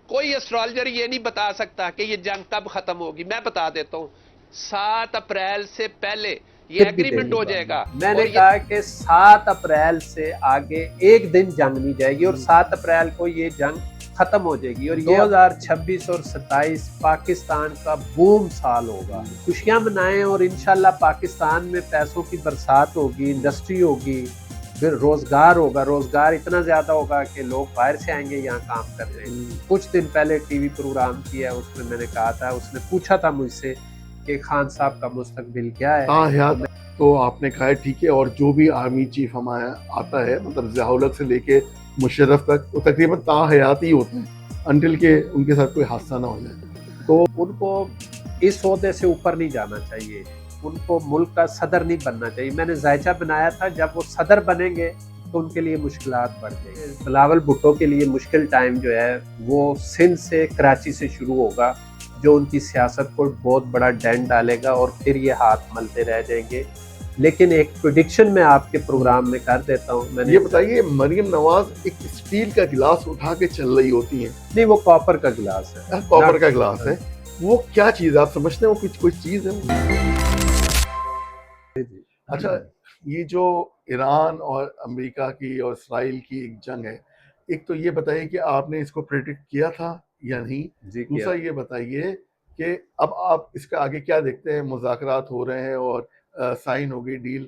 کوئی اسٹرالجر یہ نہیں بتا سکتا کہ یہ جنگ کب ختم ہوگی. میں بتا دیتا ہوں 7 اپریل سے پہلے یہ ٹپ بھی ایگریمنٹ دینی ہو جائے پڑی. گا. میں اور نے یہ کہا کہ 7 اپریل سے آگے ایک دن جنگ نہیں جائے گی اور 7 اپریل کو یہ جنگ ختم ہو جائے گی. اور 2026 اور 27 پاکستان کا بوم سال ہوگا. خوشیاں منائیں اور انشاءاللہ پاکستان میں پیسوں کی برسات ہوگی، انڈسٹری ہوگی، پھر روزگار ہوگا. روزگار اتنا زیادہ ہوگا کہ لوگ باہر سے آئیں گے یہاں کام کرنے. کچھ دن پہلے ٹی وی پروگرام کیا، اس میں نے کہا تھا، اس نے پوچھا تھا مجھ سے کہ خان صاحب کا مستقبل کیا ہے. حیات تو آپ نے کہا ہے ٹھیک ہے. اور جو بھی آرمی چیف ہمارا آتا ہے مطلب ضیاء الحق سے لے کے مشرف تک وہ تقریباً تا حیات ہی ہوتے ہیں انٹل کہ ان کے ساتھ کوئی حادثہ نہ ہو جائے. تو ان کو اس عہدے سے اوپر نہیں جانا چاہیے، ان کو ملک کا صدر نہیں بننا چاہیے. میں نے ذائچہ بنایا تھا جب وہ صدر بنیں گے تو ان کے لیے مشکلات بڑھ جائیں گے. بلاول بھٹو کے لیے مشکل ٹائم جو ہے وہ سندھ سے کراچی سے شروع ہوگا، جو ان کی سیاست کو بہت بڑا ڈینٹ ڈالے گا اور پھر یہ ہاتھ ملتے رہ جائیں گے. لیکن ایک پریڈکشن میں آپ کے پروگرام میں کر دیتا ہوں. میں نے یہ بتائیے مریم نواز ایک اسٹیل کا گلاس اٹھا کے چل رہی ہوتی ہیں. نہیں، وہ کاپر کا گلاس ہے. کاپر کا گلاس ہے. وہ کیا چیز ہے آپ سمجھتے ہیں؟ وہ کچھ کوئی چیز ہے؟ اچھا، یہ جو ایران اور امریکہ کی اور اسرائیل کی ایک جنگ ہے، ایک تو یہ بتائیے کہ آپ نے اس کو پریڈکٹ کیا تھا یا نہیں. دوسرا یہ بتائیے کہ اب آپ اس کے آگے کیا دیکھتے ہیں؟ مذاکرات ہو رہے ہیں اور سائن ہو گئی ڈیل،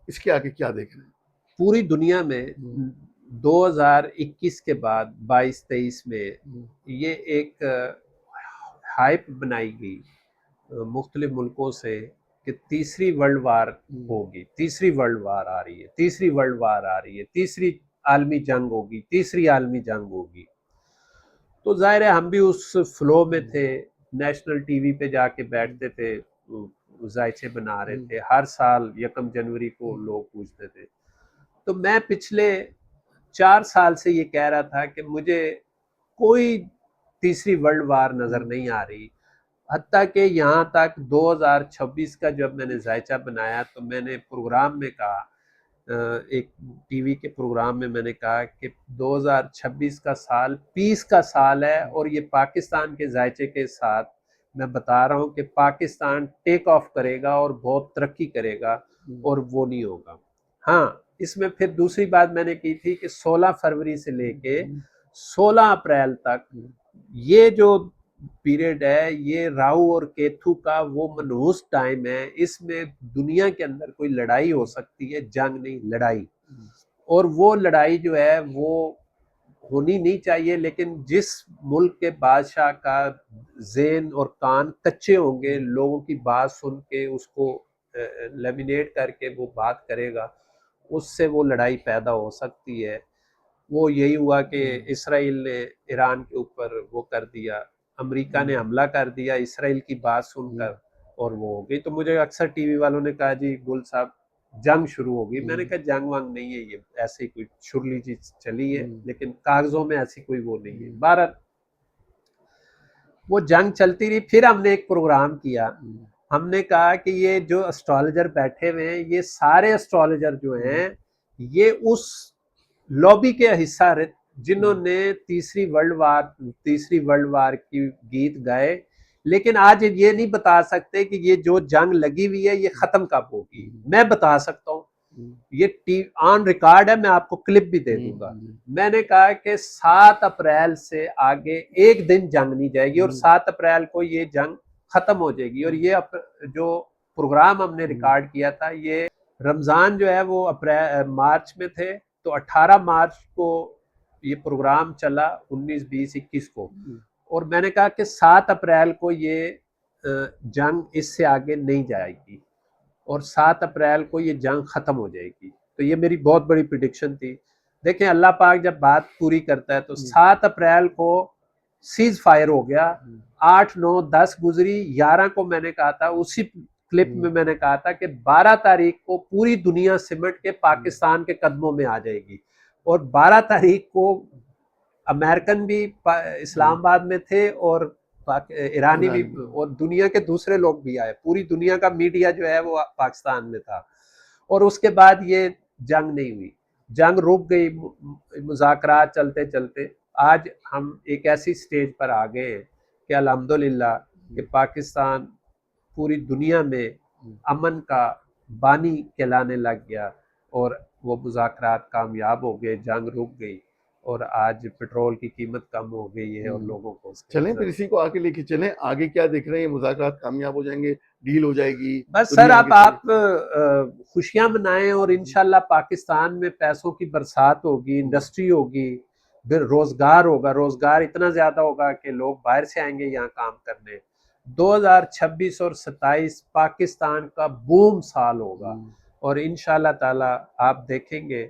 اس کے آگے کیا دیکھ رہے ہیں؟ پوری دنیا میں 2021 کے بعد 22-23 میں یہ ایک ہائپ بنائی گئی مختلف ملکوں سے کہ تیسری ورلڈ وار ہوگی، تیسری ورلڈ وار آ رہی ہے، تیسری ورلڈ وار آ رہی ہے، تیسری عالمی جنگ ہوگی، تیسری عالمی جنگ ہوگی. تو ظاہر ہے ہم بھی اس فلو میں تھے. نیشنل ٹی وی پہ جا کے بیٹھتے تھے، ذائچے بنا رہے تھے. ہر سال 1 جنوری کو لوگ پوچھتے تھے. تو میں پچھلے 4 سال سے یہ کہہ رہا تھا کہ مجھے کوئی تیسری ورلڈ وار نظر نہیں آ رہی. حتیٰ کہ یہاں تک 2026 کا جب میں نے ذائچہ بنایا تو میں نے پروگرام میں کہا، ایک ٹی وی کے پروگرام میں نے کہا کہ 2026 کا سال پیس کا سال ہے اور یہ پاکستان کے ذائچے کے ساتھ میں بتا رہا ہوں کہ پاکستان ٹیک آف کرے گا اور بہت ترقی کرے گا اور وہ نہیں ہوگا. ہاں، اس میں پھر دوسری بات میں نے کی تھی کہ 16 فروری سے لے کے 16 اپریل تک یہ جو پیریڈ ہے یہ راہو اور کیتھو کا وہ منحوس ٹائم ہے. اس میں دنیا کے اندر کوئی لڑائی ہو سکتی ہے، جنگ نہیں، لڑائی. اور وہ لڑائی جو ہے وہ ہونی نہیں چاہیے. لیکن جس ملک کے بادشاہ کا ذہن اور کان کچے ہوں گے، لوگوں کی بات سن کے اس کو لیمینیٹ کر کے وہ بات کرے گا، اس سے وہ لڑائی پیدا ہو سکتی ہے. وہ یہی ہوا کہ اسرائیل نے ایران کے اوپر وہ کر دیا، امریکہ نے حملہ کر دیا اسرائیل کی بات سن کر، اور وہ ہو گئی. تو مجھے اکثر ٹی وی والوں نے کہا جی گل صاحب جنگ شروع ہوگی. میں نے کہا جنگ وانگ نہیں ہے، یہ ایسے کوئی چھرلی چیز چلی ہے لیکن کاغذوں میں ایسی کوئی وہ نہیں ہے. بہرحال وہ جنگ چلتی رہی. پھر ہم نے ایک پروگرام کیا، ہم نے کہا کہ یہ جو اسٹرالوجر بیٹھے ہوئے ہیں، یہ سارے اسٹرالوجر جو ہیں یہ اس لابی کے حصہ رہے جنہوں نے تیسری ورلڈ وار کی گیت گائے. لیکن آج یہ نہیں بتا سکتے کہ یہ جو جنگ لگی ہوئی ہے یہ ختم کب ہوگی. میں بتا سکتا ہوں، یہ آن ریکارڈ ہے، میں آپ کو کلپ بھی دے دوں گا. میں نے کہا کہ 7 اپریل سے آگے ایک دن جنگ نہیں جائے گی اور 7 اپریل کو یہ جنگ ختم ہو جائے گی. اور یہ جو پروگرام ہم نے ریکارڈ کیا تھا، یہ رمضان جو ہے وہ مارچ میں تھے، تو 18 مارچ کو یہ پروگرام چلا، 19 20 21 کو. اور میں نے کہا کہ 7 اپریل کو یہ جنگ اس سے آگے نہیں جائے گی اور 7 اپریل کو یہ جنگ ختم ہو جائے گی. تو یہ میری بہت بڑی پریڈکشن تھی. دیکھیں اللہ پاک جب بات پوری کرتا ہے تو 7 اپریل کو سیز فائر ہو گیا. 8 9 10 گزری، 11 کو میں نے کہا تھا، اسی کلپ میں نے کہا تھا کہ 12 تاریخ کو پوری دنیا سمٹ کے پاکستان کے قدموں میں آ جائے گی. اور 12 تاریخ کو امریکن بھی اسلام آباد میں تھے اور ایرانی بھی، اور دنیا کے دوسرے لوگ بھی آئے. پوری دنیا کا میڈیا جو ہے وہ پاکستان میں تھا. اور اس کے بعد یہ جنگ نہیں ہوئی، جنگ رک گئی، مذاکرات چلتے چلتے آج ہم ایک ایسی سٹیج پر آ گئے ہیں کہ الحمدللہ کہ پاکستان پوری دنیا میں امن کا بانی کہلانے لگ گیا، اور وہ مذاکرات کامیاب ہو گئے، جنگ رک گئی، اور آج پیٹرول کی قیمت کم ہو گئی ہے اور لوگوں کو چلیں پھر اسی کو آگے لے کے چلیں، آگے کیا دیکھ رہے ہیں؟ مذاکرات کامیاب ہو جائیں گے، ڈیل ہو جائے گی؟ بس سر اب آپ خوشیاں منائیں، اور انشاءاللہ پاکستان میں پیسوں کی برسات ہوگی، انڈسٹری ہوگی، پھر روزگار ہوگا، روزگار اتنا زیادہ ہوگا کہ لوگ باہر سے آئیں گے یہاں کام کرنے۔ 2026 اور 27 پاکستان کا بوم سال ہوگا، اور انشاءاللہ تعالی آپ دیکھیں گے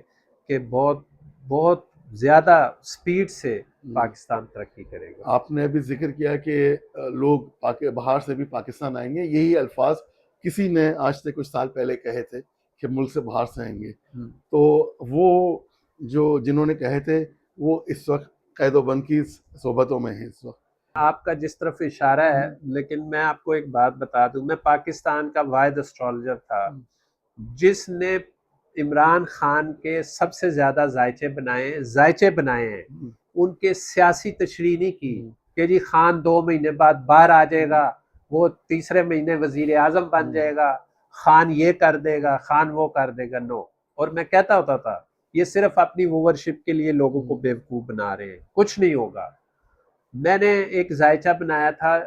کہ بہت بہت زیادہ سپیڈ سے پاکستان ترقی کرے گا۔ آپ نے ابھی ذکر کیا کہ لوگ باہر سے بھی پاکستان آئیں گے، یہی الفاظ کسی نے آج سے کچھ سال پہلے کہے تھے کہ ملک سے باہر سے آئیں گے، تو وہ جو جنہوں نے کہے تھے وہ اس وقت قید و بند کی صحبتوں میں ہیں اس وقت۔ آپ کا جس طرف اشارہ ہے، لیکن میں آپ کو ایک بات بتا دوں، میں پاکستان کا واحد اسٹرالوجر تھا جس نے عمران خان کے سب سے زیادہ ذائچے بنائے ہیں، ان کے سیاسی تشریح نہیں کی کہ جی خان 2 مہینے بعد باہر آ جائے گا، وہ تیسرے مہینے وزیر اعظم بن جائے گا، خان یہ کر دے گا، خان وہ کر دے گا، نو۔ اور میں کہتا ہوتا تھا یہ صرف اپنی ووورشپ کے لیے لوگوں کو بیوقوف بنا رہے ہیں، کچھ نہیں ہوگا۔ میں نے ایک ذائچہ بنایا تھا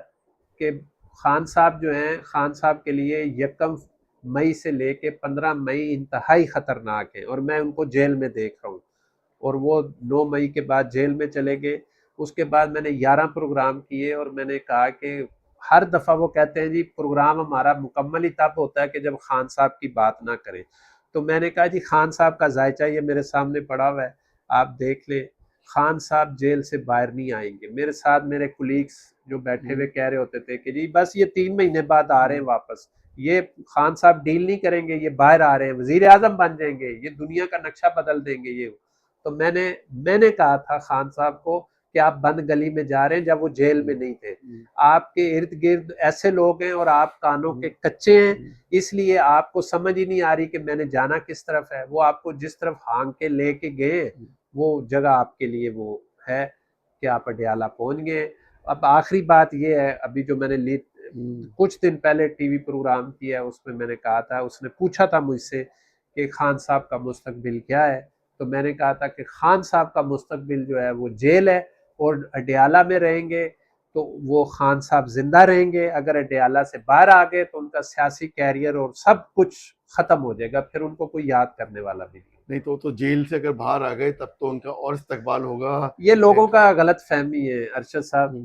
کہ خان صاحب جو ہیں، خان صاحب کے لیے 1 مئی سے لے کے 15 مئی انتہائی خطرناک ہیں، اور میں ان کو جیل میں دیکھ رہا ہوں، اور وہ 9 مئی کے بعد جیل میں چلے گئے۔ اس کے بعد میں نے 11 پروگرام کیے، اور میں نے کہا کہ ہر دفعہ وہ کہتے ہیں جی پروگرام ہمارا مکمل ہی تب ہوتا ہے کہ جب خان صاحب کی بات نہ کریں، تو میں نے کہا جی خان صاحب کا ذائچہ یہ میرے سامنے پڑا ہوا ہے، آپ دیکھ لیں، خان صاحب جیل سے باہر نہیں آئیں گے۔ میرے ساتھ میرے کولیگز جو بیٹھے ہوئے کہہ رہے ہوتے تھے کہ جی بس یہ 3 مہینے بعد آ رہے ہیں واپس، یہ خان صاحب ڈیل نہیں کریں گے، یہ باہر آ رہے ہیں، وزیر اعظم بن جائیں گے، یہ دنیا کا نقشہ بدل دیں گے یہ۔ تو میں نے کہا تھا خان صاحب کو کہ آپ بند گلی میں جا رہے ہیں جب وہ جیل میں نہیں تھے، آپ کے ارد گرد ایسے لوگ ہیں اور آپ کانوں کے کچے ہیں، اس لیے آپ کو سمجھ ہی نہیں آ رہی کہ میں نے جانا کس طرف ہے۔ وہ آپ کو جس طرف ہانگ کے لے کے گئے وہ جگہ آپ کے لیے وہ ہے کہ آپ اڈیالہ پہنچ گئے۔ اب آخری بات یہ ہے، ابھی جو میں نے کچھ دن پہلے ٹی وی پروگرام کیا ہے، اس میں میں نے کہا تھا، اس نے پوچھا تھا مجھ سے کہ خان صاحب کا مستقبل کیا ہے، تو میں نے کہا تھا کہ خان صاحب کا مستقبل جو ہے وہ جیل ہے، اور اڈیالہ میں رہیں گے تو وہ خان صاحب زندہ رہیں گے، اگر اڈیالہ سے باہر آ گئے تو ان کا سیاسی کیریئر اور سب کچھ ختم ہو جائے گا، پھر ان کو کوئی یاد کرنے والا بھی نہیں۔ تو جیل سے اگر باہر آ گئے تب تو ان کا اور استقبال ہوگا۔ یہ لوگوں کا غلط فہمی ہے ارشد صاحب،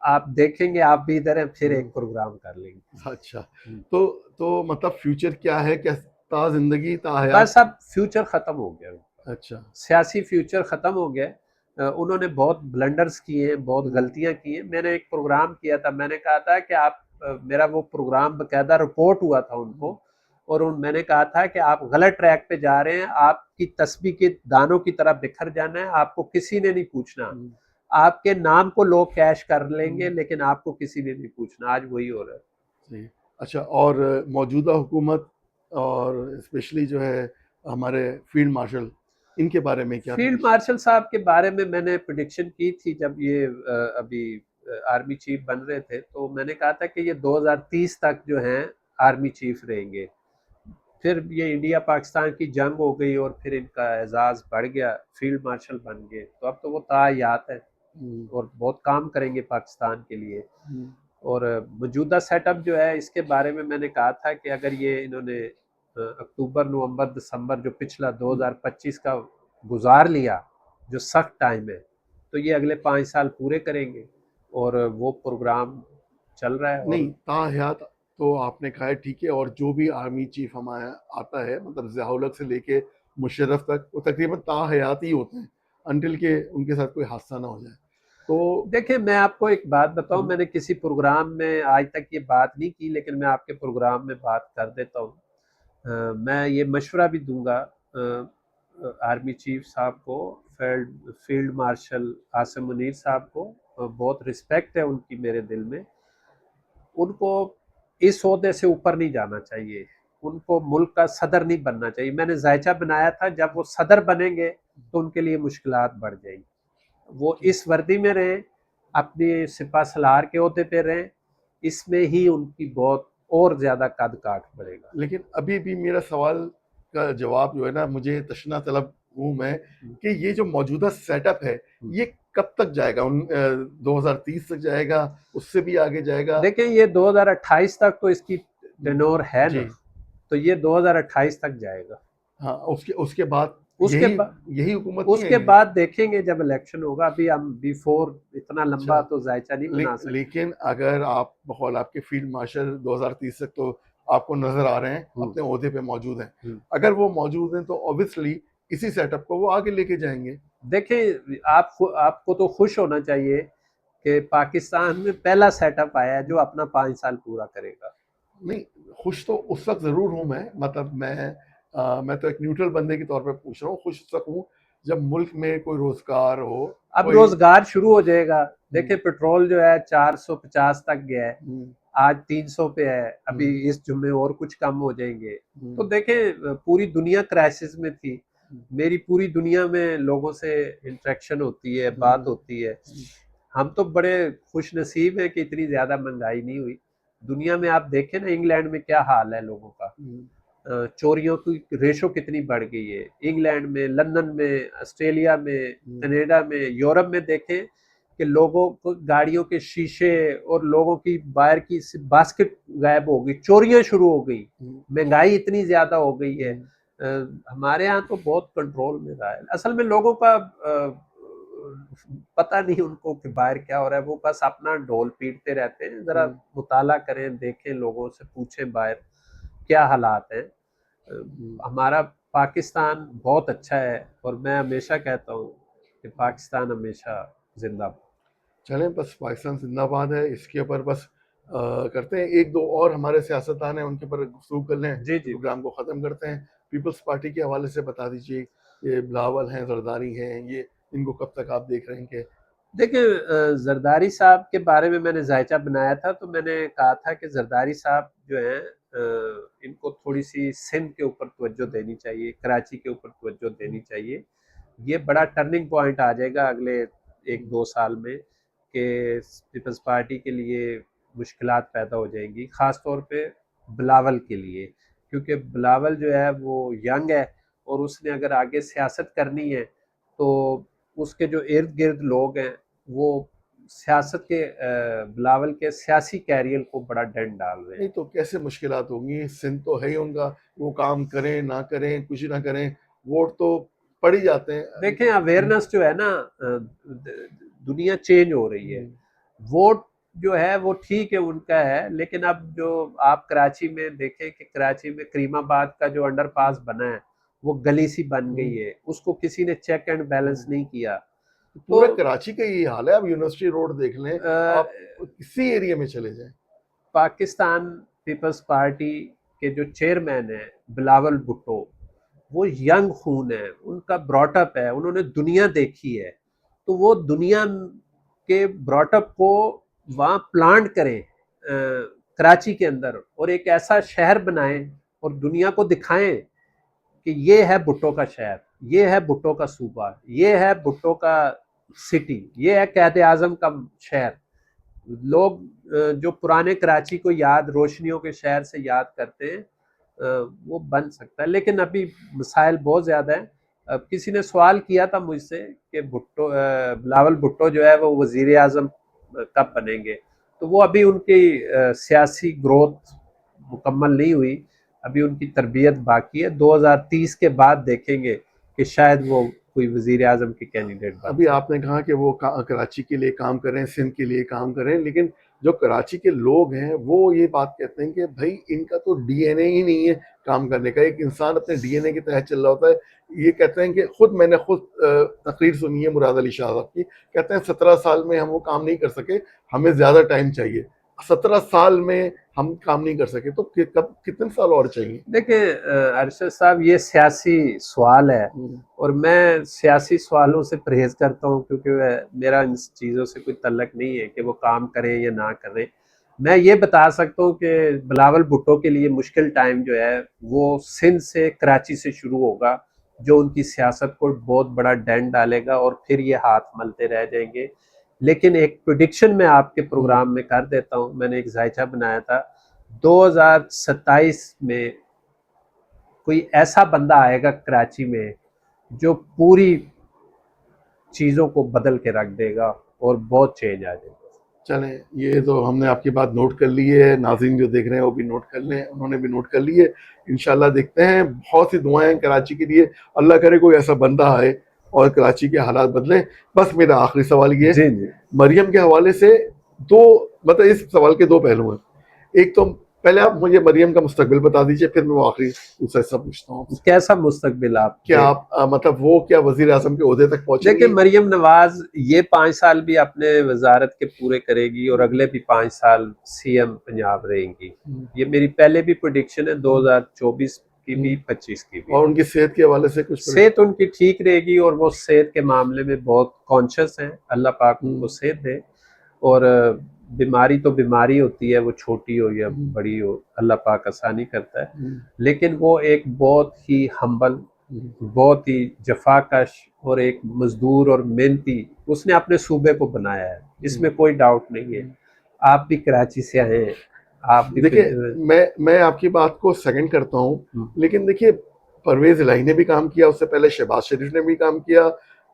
آپ دیکھیں گے، آپ بھی ادھر ہیں، پھر ایک پروگرام کر لیں گے۔ اچھا، تو مطلب فیوچر کیا ہے؟ کیا تا زندگی تا حیات؟ بس اب فیوچر ختم ہو گیا، اچھا، سیاسی فیوچر ختم ہو گیا۔ انہوں نے بہت بلنڈرز کیے ہیں، بہت غلطیاں کی ہیں۔ میں نے ایک پروگرام کیا تھا، میں نے کہا تھا کہ آپ، میرا وہ پروگرام باقاعدہ رپورٹ ہوا تھا ان کو، اور میں نے کہا تھا کہ آپ غلط ٹریک پہ جا رہے ہیں، آپ کی تسبیح کے دانوں کی طرح بکھر جانا ہے، آپ کو کسی نے نہیں پوچھنا، آپ کے نام کو لوگ کیش کر لیں گے لیکن آپ کو کسی نے نہیں پوچھنا۔ آج وہی ہو رہا ہے۔ اچھا، اور موجودہ حکومت اور اسپیشلی جو ہے ہمارے فیلڈ مارشل، ان کے بارے میں کیا؟ فیلڈ مارشل صاحب کے بارے میں نے پریڈکشن کی تھی جب یہ ابھی آرمی چیف بن رہے تھے، تو میں نے کہا تھا کہ یہ 2030 تک جو ہیں آرمی چیف رہیں گے۔ پھر یہ انڈیا پاکستان کی جنگ ہو گئی اور پھر ان کا اعزاز بڑھ گیا، فیلڈ مارشل بن گئے، تو اب تو وہ تعیات ہے اور بہت کام کریں گے پاکستان کے لیے۔ اور موجودہ سیٹ اپ جو ہے اس کے بارے میں نے کہا تھا کہ اگر یہ انہوں نے اکتوبر، نومبر، دسمبر جو پچھلا 2025 کا گزار لیا، جو سخت ٹائم ہے، تو یہ اگلے 5 سال پورے کریں گے، اور وہ پروگرام چل رہا ہے۔ نہیں، تا حیات تو آپ نے کہا ہے ٹھیک ہے، اور جو بھی آرمی چیف ہمارا آتا ہے، مطلب ضیاء الحق سے لے کے مشرف تک، وہ تقریباً تا حیات ہی ہوتے ہیں انٹل کہ ان کے ساتھ کوئی حادثہ نہ ہو جائے۔ تو دیکھیں، میں آپ کو ایک بات بتاؤں، میں نے کسی پروگرام میں آج تک یہ بات نہیں کی، لیکن میں آپ کے پروگرام میں بات کر دیتا ہوں۔ میں یہ مشورہ بھی دوں گا آرمی چیف صاحب کو، فیلڈ مارشل عاصم منیر صاحب کو، بہت رسپیکٹ ہے ان کی میرے دل میں، ان کو اس عہدے سے اوپر نہیں جانا چاہیے، ان کو ملک کا صدر نہیں بننا چاہیے۔ میں نے ذائچہ بنایا تھا جب وہ صدر بنیں گے تو ان کے لیے مشکلات بڑھ جائیں گی۔ وہ اس وردی میں رہیں, اپنی سپہ سالار کے عہدے پہ رہیں, اس میں ہی ان کی بہت اور زیادہ قد کاٹ پڑے گا. لیکن ابھی بھی میرا سوال کا جواب جو ہے نا, مجھے تشنا طلب ہوں میں کہ یہ جو موجودہ سیٹ اپ ہے یہ کب تک جائے گا؟ 2030 تک جائے گا, اس سے بھی آگے جائے گا؟ دیکھیں یہ 2028 تک تو اس کی ٹینور ہے نا, جی. تو یہ 2028 تک جائے گا. ہاں, اس کے بعد اس کے بعد یہی حکومت اس کے بعد دیکھیں گے جب الیکشن ہوگا. ابھی ہم بیفور اتنا لمبا تو ذائچہ نہیں بنا سکتے. لیکن اگر آپ بقول آپ کے فیلڈ مارشل 2030 تک تو آپ کو نظر آ رہے ہیں, اپنے عہدے پہ موجود ہیں, اگر وہ موجود ہیں تو obviously اسی سیٹ اپ کو وہ آگے لے کے جائیں گے. دیکھیں آپ کو تو خوش ہونا چاہیے کہ پاکستان میں پہلا سیٹ اپ آیا ہے جو اپنا 5 سال پورا کرے گا. نہیں, خوش تو اس وقت ضرور ہوں میں, مطلب میں تو ایک نیوٹرل بندے کے طور پہ پوچھ رہا ہوں, خوش اس وقت ہوں جب ملک میں کوئی روزگار ہو. اب روزگار شروع ہو جائے گا. دیکھیں پیٹرول جو ہے 450 تک گیا ہے, آج 300 پہ ہے, ابھی اس جمعے اور کچھ کم ہو جائیں گے. تو دیکھیں پوری دنیا کرائسس میں تھی, میری پوری دنیا میں لوگوں سے انٹریکشن ہوتی ہے, بات ہوتی ہے. ہم تو بڑے خوش نصیب ہیں کہ اتنی زیادہ مہنگائی نہیں ہوئی. دنیا میں آپ دیکھیں نا انگلینڈ میں کیا حال ہے لوگوں کا, چوریوں کی ریشو کتنی بڑھ گئی ہے. انگلینڈ میں, لندن میں, آسٹریلیا میں, کینیڈا میں, یورپ میں دیکھیں کہ لوگوں کو گاڑیوں کے شیشے اور لوگوں کی باہر کی باسکٹ غائب ہو گئی, چوریاں شروع ہو گئی. مہنگائی اتنی زیادہ ہو گئی ہے. ہمارے ہاں تو بہت کنٹرول میں رہا ہے. اصل میں لوگوں کا پتہ نہیں ان کو کہ باہر کیا ہو رہا ہے, وہ بس اپنا ڈھول پیٹتے رہتے ہیں. ذرا مطالعہ کریں, دیکھیں, لوگوں سے پوچھیں باہر کیا حالات ہیں. ہمارا پاکستان بہت اچھا ہے اور میں ہمیشہ کہتا ہوں کہ پاکستان ہمیشہ زندہ باد. چلیں بس پاکستان زندہ باد ہے, اس کے اوپر بس کرتے ہیں. ایک دو اور ہمارے سیاستدان ہیں, ان کے اوپر گفتگو کر لیں, پروگرام کو ختم کرتے ہیں. پیپلز پارٹی کے حوالے سے بتا دیجیے, یہ بلاول ہیں, زرداری ہیں, یہ ان کو کب تک آپ دیکھ رہے ہیں؟ کہ دیکھیں زرداری صاحب کے بارے میں نے ذائچہ بنایا تھا, تو میں نے کہا تھا کہ زرداری صاحب جو ہیں ان کو تھوڑی سی سندھ کے اوپر توجہ دینی چاہیے, کراچی کے اوپر توجہ دینی چاہیے. یہ بڑا ٹرننگ پوائنٹ آ جائے گا اگلے 1-2 سال میں کہ پیپلز پارٹی کے لیے مشکلات پیدا ہو جائیں گی, خاص طور پہ بلاول کے لیے, کیونکہ بلاول جو ہے وہ ینگ ہے اور اس نے اگر آگے سیاست کرنی ہے تو اس کے جو ارد گرد لوگ ہیں وہ سیاست کے بلاول کے سیاسی کیریئر کو بڑا ڈنڈ ڈال رہے ہیں. نہیں تو کیسے مشکلات ہوں گی؟ سندھ تو ہے ہی ان کا, وہ کام کریں نہ کریں, کچھ نہ کریں, ووٹ تو پڑ ہی جاتے ہیں. دیکھیں اویئرنیس جو ہے نا, دنیا چینج ہو رہی ہے. ووٹ جو ہے وہ ٹھیک ہے ان کا ہے, لیکن اب جو آپ کراچی میں دیکھیں کہ کراچی میں کریم آباد کا جو انڈر پاس بنا ہے وہ گلی سی بن گئی ہے, اس کو کسی نے چیک اینڈ بیلنس نہیں کیا. پورے کراچی کا یہ حال ہے. اب یونیورسٹی روڈ دیکھ لیں, آپ کسی ایریا میں چلے جائیں. پاکستان پیپلز پارٹی کے جو چیئرمین ہیں بلاول بھٹو, وہ ینگ خون ہے, ان کا براٹ اپ ہے, انہوں نے دنیا دیکھی ہے, تو وہ دنیا کے براٹ اپ کو وہاں پلانٹ کریں کراچی کے اندر, اور ایک ایسا شہر بنائیں اور دنیا کو دکھائیں کہ یہ ہے بھٹو کا شہر, یہ ہے بھٹو کا صوبہ, یہ ہے بھٹو کا سٹی, یہ ہے قائد اعظم کا شہر. لوگ جو پرانے کراچی کو یاد, روشنیوں کے شہر سے یاد کرتے ہیں, وہ بن سکتا ہے. لیکن ابھی مسائل بہت زیادہ ہیں. کسی نے سوال کیا تھا مجھ سے کہ بلاول بھٹو جو ہے وہ وزیر اعظم کب بنیں گے, تو وہ ابھی ان کی سیاسی گروتھ مکمل نہیں ہوئی, ابھی ان کی تربیت باقی ہے. 2030 کے بعد دیکھیں گے کہ شاید وہ کوئی وزیر اعظم کے کینڈیڈیٹ بن. ابھی آپ نے کہا کہ وہ کراچی کے لیے کام کریں, سندھ کے لیے کام کریں, لیکن جو کراچی کے لوگ ہیں وہ یہ بات کہتے ہیں کہ بھائی ان کا تو ڈی این اے ہی نہیں ہے کام کرنے کا. ایک انسان اپنے ڈی این اے کے تحت چل رہا ہوتا ہے. یہ کہتے ہیں کہ میں نے خود تقریر سنی ہے مراد علی شاہ صاحب کی, کہتے ہیں 17 سال میں ہم وہ کام نہیں کر سکے, ہمیں زیادہ ٹائم چاہیے. 17 سال میں ہم کام نہیں کر سکے تو کتنے سال اور چاہیے؟ دیکھیں ارشد صاحب, یہ سیاسی سوال ہے اور میں سیاسی سوالوں سے پرہیز کرتا ہوں, کیونکہ میرا ان چیزوں سے کوئی تعلق نہیں ہے کہ وہ کام کریں یا نہ کریں. میں یہ بتا سکتا ہوں کہ بلاول بھٹو کے لیے مشکل ٹائم جو ہے وہ سندھ سے کراچی سے شروع ہوگا, جو ان کی سیاست کو بہت بڑا ڈینٹ ڈالے گا اور پھر یہ ہاتھ ملتے رہ جائیں گے. لیکن ایک پریڈکشن میں آپ کے پروگرام میں کر دیتا ہوں. میں نے ایک ذائچہ بنایا تھا 2027 میں کوئی ایسا بندہ آئے گا کراچی میں جو پوری چیزوں کو بدل کے رکھ دے گا اور بہت چینج آ جائے گا. چلیں یہ تو ہم نے آپ کی بات نوٹ کر لی ہے, ناظرین جو دیکھ رہے ہیں وہ بھی نوٹ کر لیں, انہوں نے بھی نوٹ کر لی ہے. انشاءاللہ دیکھتے ہیں, بہت سی دعائیں ہیں کراچی کے لیے, اللہ کرے کوئی ایسا بندہ آئے اور کراچی کے حالات بدلیں. بس میرا آخری سوال یہ ہے, جی مریم کے حوالے سے مطلب اس سوال کے دو پہلو ہیں. ایک تو پہلے آپ مجھے مریم کا مستقبل بتا دیجئے, پھر میں وہ آخری دوسرا حصہ پوچھتا ہوں. کیسا مستقبل آپ کیا آپ مطلب وہ کیا وزیر اعظم کے عہدے تک پہنچے دیکھیں, مریم نواز یہ 5 سال بھی اپنے وزارت کے پورے کرے گی اور اگلے بھی 5 سال سی ایم پنجاب رہیں گی. یہ میری پہلے بھی پریڈکشن ہے, 2024 کی بھی 25 کی بھی. اور ان کی صحت کے حوالے سے کچھ صحت ان کی ٹھیک رہے گی اور وہ صحت کے معاملے میں بہت کانشیس ہیں, اللہ پاک ان کو صحت دے. اور بیماری تو بیماری ہوتی ہے, وہ چھوٹی ہو یا بڑی ہو, اللہ پاک آسانی کرتا ہے. لیکن وہ ایک بہت ہی ہمبل, بہت ہی جفاکش اور ایک مزدور اور محنتی, اس نے اپنے صوبے کو بنایا ہے, اس میں کوئی ڈاؤٹ نہیں ہے. آپ بھی کراچی سے آئے ہیں, آپ بھی دیکھیں میں آپ کی بات کو سیکنڈ کرتا ہوں, لیکن دیکھیے پرویز الہی نے بھی کام کیا, اس سے پہلے شہباز شریف نے بھی کام کیا.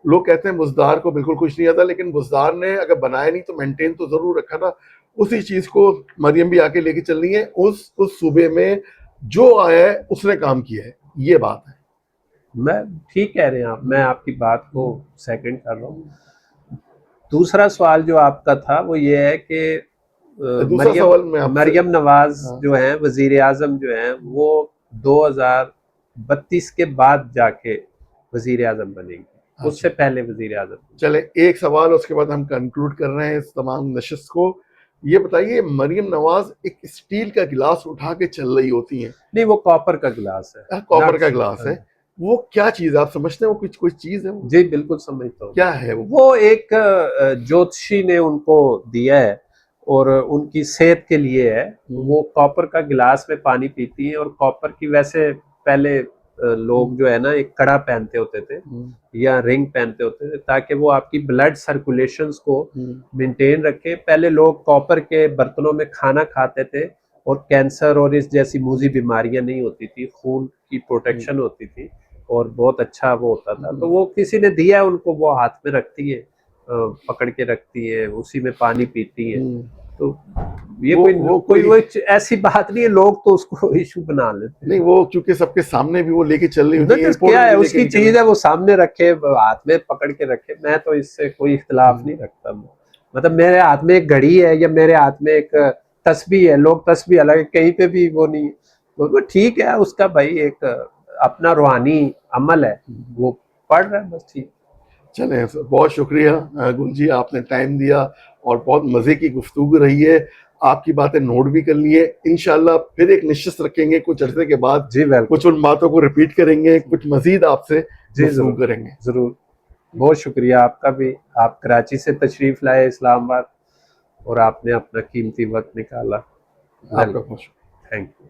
لوگ کہتے ہیں بزدار کو بالکل کچھ نہیں آتا, لیکن بزدار نے اگر بنایا نہیں تو مینٹین تو ضرور رکھا تھا. اسی چیز کو مریم بھی آ کے لے کے چل رہی ہے. اس صوبے میں جو آیا ہے اس نے کام کیا ہے, یہ بات ہے. میں ٹھیک کہہ رہے ہیں آپ, میں آپ کی بات کو سیکنڈ کر رہا ہوں. دوسرا سوال جو آپ کا تھا وہ یہ ہے کہ مریم نواز جو ہیں وزیر اعظم جو ہیں وہ 2032 کے بعد جا کے وزیر اعظم بنے گی, اس سے پہلے وزیر اعظم. چلے ایک سوال, اس کے بعد ہم کنکلوڈ کر رہے ہیں اس تمام نشست کو. یہ بتائیے مریم نواز ایک اسٹیل کا گلاس اٹھا کے چل رہی ہوتی ہیں. نہیں, وہ کاپر کا گلاس ہے. کاپر کا گلاس ہے. وہ کیا چیز ہے, آپ سمجھتے ہیں وہ کوئی چیز ہے؟ جی بالکل سمجھتا ہوں. کیا ہے وہ ایک جوتشی نے ان کو دیا ہے اور ان کی صحت کے لیے ہے. وہ کاپر کا گلاس میں پانی پیتی ہیں, اور کاپر کی ویسے پہلے لوگ جو ہے نا ایک کڑا پہنتے ہوتے تھے یا رنگ پہنتے ہوتے تھے تاکہ وہ آپ کی بلڈ سرکولیشنز کو مینٹین رکھیں. پہلے لوگ کاپر کے برتنوں میں کھانا کھاتے تھے اور کینسر اور اس جیسی موذی بیماریاں نہیں ہوتی تھی, خون کی پروٹیکشن ہوتی تھی اور بہت اچھا وہ ہوتا تھا. تو وہ کسی نے دیا ان کو, وہ ہاتھ میں رکھتی ہے, پکڑ کے رکھتی ہے, اسی میں پانی پیتی ہے. تو یہ کوئی ایسی بات نہیں ہے, لوگ تو اس کو ایشو بنا لیتے. نہیں, وہ چونکہ سب کے سامنے بھی وہ لے کے چل رہی ہوتی ہے. کیا ہے اس کی چیز ہے, وہ سامنے رکھے, ہاتھ میں پکڑ کے رکھے. میں تو اس سے کوئی اختلاف نہیں رکھتا. مطلب میرے ہاتھ میں ایک گھڑی ہے یا میرے ہاتھ میں ایک تسبیح ہے, لوگ تسبیح الگ کہیں پہ بھی وہ نہیں, وہ ٹھیک ہے, اس کا بھائی ایک اپنا روحانی عمل ہے, وہ پڑھ رہا ہے, بس ٹھیک. چلیں, بہت شکریہ گل جی, آپ نے ٹائم دیا اور بہت مزے کی گفتگو رہی ہے. آپ کی باتیں نوٹ بھی کر لیے. انشاءاللہ پھر ایک نشست رکھیں گے کچھ عرصے کے بعد. جی کچھ ان باتوں کو ریپیٹ کریں گے, کچھ مزید آپ سے گفتگو کریں گے. ضرور. بہت شکریہ آپ کا بھی, آپ کراچی سے تشریف لائے اسلام آباد اور آپ نے اپنا قیمتی وقت نکالا. آپ کا بہت شکریہ. Thank you.